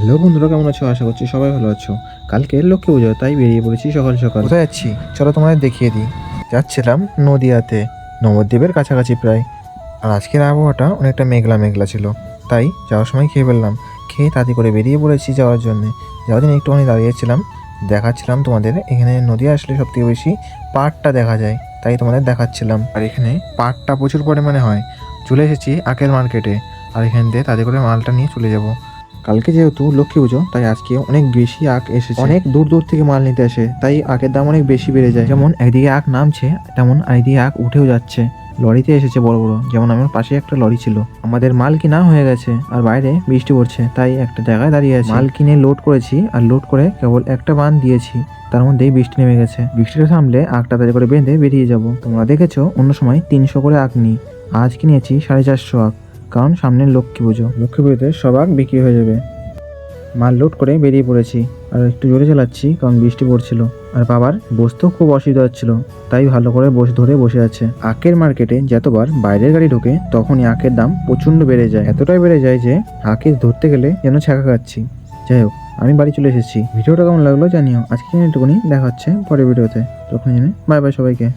Hello বন্ধুরা, কেমন আছো? আশা করছি সবাই ভালো আছো। কালকে লক্ষ্মী পুজো, তাই বেরিয়ে পড়েছি সকাল সকাল। কোথায় যাচ্ছি চলো তোমাদের দেখিয়ে দিই। যাচ্ছিলাম নদিয়াতে, নবদ্বীপের কাছাকাছি প্রায়। আর আজকের আবহাওয়াটা অনেকটা মেঘলা মেঘলা ছিল, তাই যাওয়ার সময় খেয়ে ফেললাম। খেয়ে তাড়াতাড়ি করে বেরিয়ে পড়েছি যাওয়ার জন্য। যাওয়ার দিন একটুখানি দাঁড়িয়েছিলাম, দেখাচ্ছিলাম তোমাদের এখানে নদিয়া আসলে সবথেকে বেশি পাটটা দেখা যায়, তাই তোমাদের দেখাচ্ছিলাম। আর এখানে পাটটা প্রচুর পরিমাণে হয়। চলে এসেছি আখের মার্কেটে, আর এখান থেকে তাড়াতাড়ি করে মালটা নিয়ে চলে যাব। কালকে যেহেতু লক্ষ্মী পুজো, তাই আজকে অনেক বেশি আখ এসেছে। অনেক দূর দূর থেকে মাল নিতে আসে, তাই আখের দাম অনেক বেশি বেড়ে যায়। যেমন একদিকে আখ নামছে, তেমন একদিকে আখ উঠেও যাচ্ছে। লরিতে এসেছে বড় বড়, যেমন আমার পাশে একটা লরি ছিল। আমাদের মাল কিনা হয়ে গেছে, আর বাইরে বৃষ্টি পড়ছে, তাই একটা জায়গায় দাঁড়িয়ে আছি। মাল কিনে লোড করেছি, আর লোড করে কেবল একটা বান দিয়েছি, তার মধ্যেই বৃষ্টি নেমে গেছে। বৃষ্টিটা থামলে আখটা তাড়াতাড়ি করে বেঁধে বেরিয়ে যাব। তোমরা দেখেছো অন্য সময় 300 করে আখ নিই, আজ কিনেছি 450 আখ, কারণ সামনে লক্ষ্মী পুজো। লক্ষ্মী পুজোতে সব আখ বিক্রি হয়ে যাবে। মাল লোড করে বেরিয়ে পড়েছি, আর একটু জোরে চালাচ্ছি কারণ বৃষ্টি পড়ছিল। আর বাবার বসতেও খুব অসুবিধা হচ্ছিল, তাই ভালো করে ধরে বসে আছে। আখের মার্কেটে যতবার বাইরের গাড়ি ঢোকে, তখনই আখের দাম প্রচণ্ড বেড়ে যায়। এতটাই বেড়ে যায় যে আখে ধরতে গেলে যেন ছ্যাঁকা খাচ্ছি। যাই হোক, আমি বাড়ি চলে এসেছি। ভিডিওটা কেমন লাগলো জানিও। আজকে এটুকুনি, দেখা হচ্ছে পরের ভিডিওতে। তখন জানে বাই বাই সবাইকে।